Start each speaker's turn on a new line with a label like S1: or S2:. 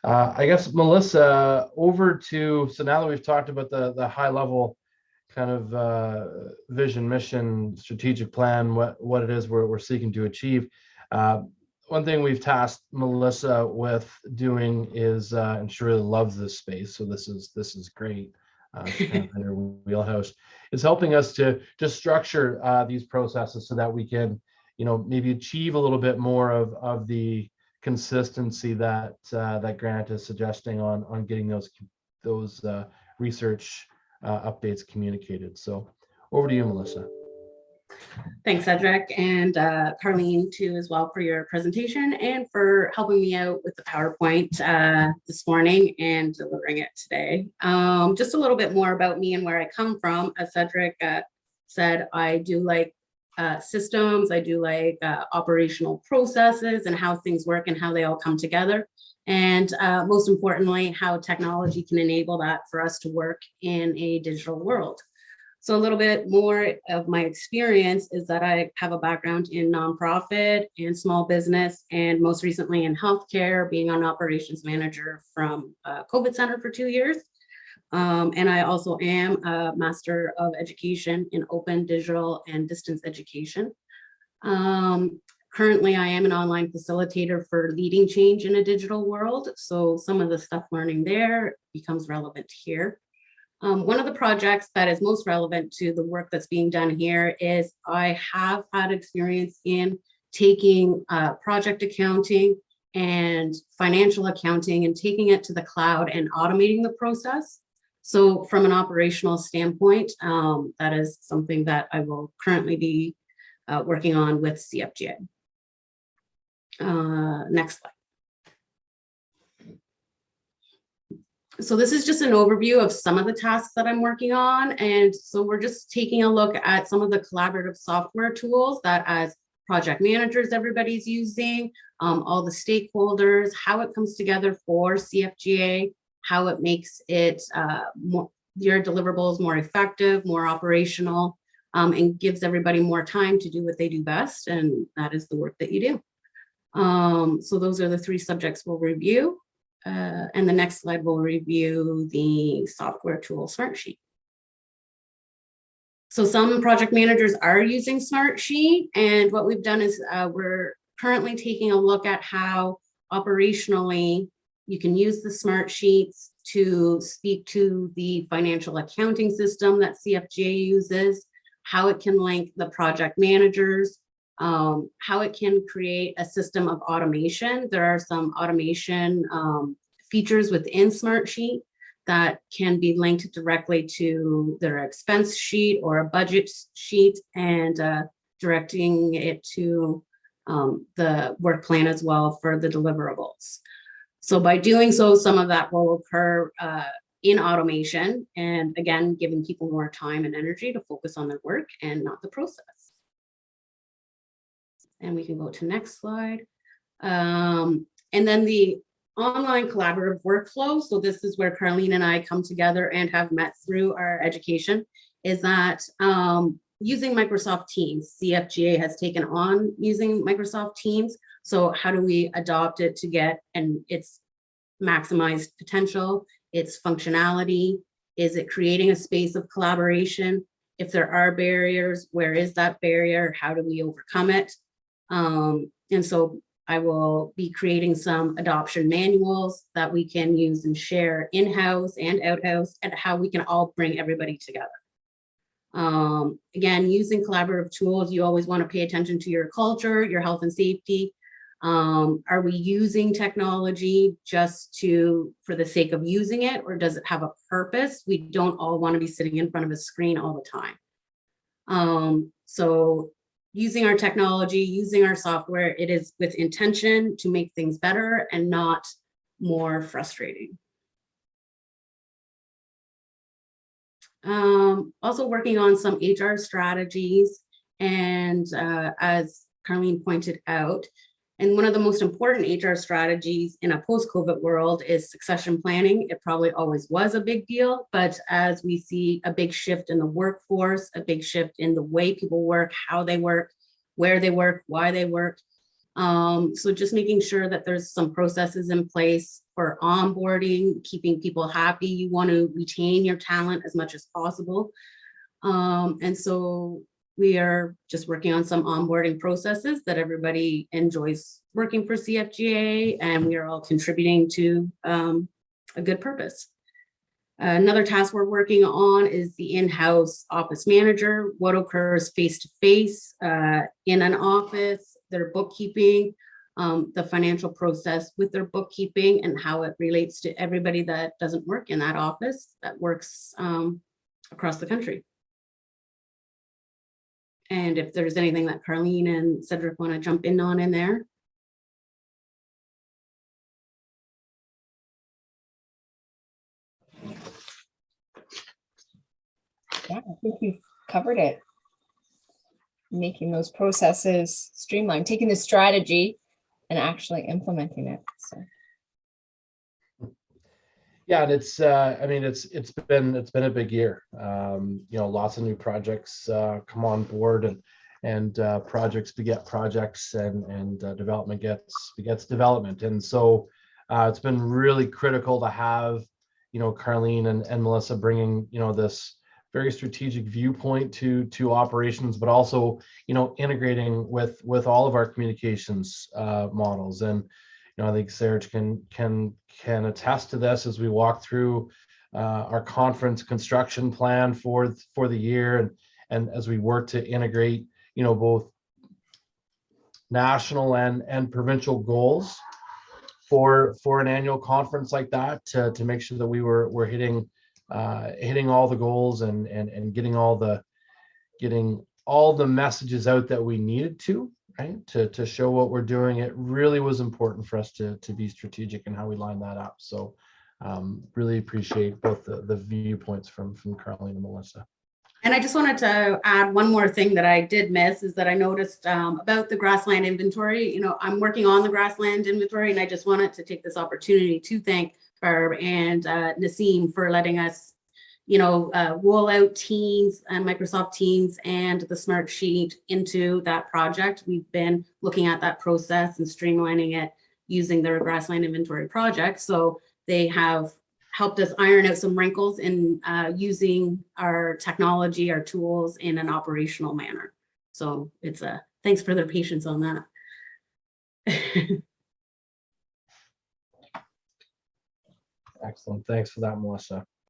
S1: I guess, Melissa, so now that we've talked about the high level kind of vision, mission, strategic plan, what it is we're seeking to achieve. One thing we've tasked Melissa with doing is ensure she loves this space. So this is great. Kind of in her wheelhouse is helping us to structure these processes so that we can, maybe achieve a little bit more of the consistency that Grant is suggesting on getting those research updates communicated. So over to you, Melissa.
S2: Thanks, Cedric, and Carlene too as well for your presentation and for helping me out with the PowerPoint this morning and delivering it today. Just a little bit more about me and where I come from. As Cedric said, I do like systems, I do like operational processes and how things work and how they all come together. And most importantly, how technology can enable that for us to work in a digital world. So a little bit more of my experience is that I have a background in nonprofit and small business, and most recently in healthcare, being an operations manager from COVID Center for 2 years. And I also am a Master of Education in Open, Digital, and Distance Education. Currently, I am an online facilitator for leading change in a digital world. So some of the stuff learning there becomes relevant here. One of the projects that is most relevant to the work that's being done here is I have had experience in taking project accounting and financial accounting and taking it to the cloud and automating the process. So from an operational standpoint, that is something that I will currently be working on with CFGA. Next slide. So this is just an overview of some of the tasks that I'm working on. And so we're just taking a look at some of the collaborative software tools that as project managers, everybody's using, all the stakeholders, how it comes together for CFGA, how it makes it your deliverables more effective, more operational, and gives everybody more time to do what they do best. And that is the work that you do. So those are the 3 subjects we'll review. And the next slide will review the software tool Smartsheet. So some project managers are using Smartsheet, and what we've done is we're currently taking a look at how operationally you can use the Smartsheets to speak to the financial accounting system that CFGA uses, how it can link the project managers, how it can create a system of automation. There are some automation features within Smartsheet that can be linked directly to their expense sheet or a budget sheet and directing it to the work plan as well for the deliverables. So by doing so, some of that will occur in automation, and again, giving people more time and energy to focus on their work and not the process. And we can go to next slide. And then the online collaborative workflow. So this is where Carlene and I come together and have met through our education, is that using Microsoft Teams, CFGA has taken on using Microsoft Teams. So how do we adopt it to get its maximized potential, its functionality? Is it creating a space of collaboration? If there are barriers, where is that barrier? How do we overcome it? And so I will be creating some adoption manuals that we can use and share in-house and out-house, and how we can all bring everybody together. Again, using collaborative tools, you always want to pay attention to your culture, your health and safety. Are we using technology just for the sake of using it, or does it have a purpose? We don't all want to be sitting in front of a screen all the time. So using our technology, using our software, it is with intention to make things better and not more frustrating. Also working on some HR strategies, and as Carlene pointed out, and one of the most important HR strategies in a post-COVID world is succession planning. It probably always was a big deal, but as we see a big shift in the workforce, a big shift in the way people work, how they work, where they work, why they work, So just making sure that there's some processes in place for onboarding, keeping people happy. You want to retain your talent as much as possible. And so we are just working on some onboarding processes that everybody enjoys working for CFGA, and we are all contributing to a good purpose. Another task we're working on is the in-house office manager, what occurs face-to-face in an office, their bookkeeping, the financial process with their bookkeeping, and how it relates to everybody that doesn't work in that office, that works across the country. And if there's anything that Carlene and Cedric want to jump in on in there.
S3: Yeah, I think we've covered it. Making those processes streamlined, taking the strategy and actually implementing it. So.
S1: Yeah, and it's I mean it's been a big year. You know, lots of new projects come on board, and projects beget projects, and development begets development. And so it's been really critical to have, you know, Carlene and Melissa bringing, you know, this very strategic viewpoint to operations, but also, you know, integrating with all of our communications models. And you know, I think Serge can attest to this as we walk through our conference construction plan for the year, and as we work to integrate, you know, both national and provincial goals for an annual conference like that, to make sure that we're hitting all the goals, and getting all the messages out that we needed to, right, to show what we're doing. It really was important for us to be strategic in how we line that up. So really appreciate both the viewpoints from Carlene and Melissa.
S2: And I just wanted to add one more thing that I did miss, is that I noticed about the grassland inventory. You know, I'm working on the grassland inventory, and I just wanted to take this opportunity to thank Barb and Nassim for letting us, you know, roll out Teams and Microsoft Teams and the Smart Sheet into that project. We've been looking at that process and streamlining it using their grassland inventory project. So they have helped us iron out some wrinkles in using our technology, our tools in an operational manner. So it's thanks for their patience on that.
S1: Excellent. Thanks for that, Melissa.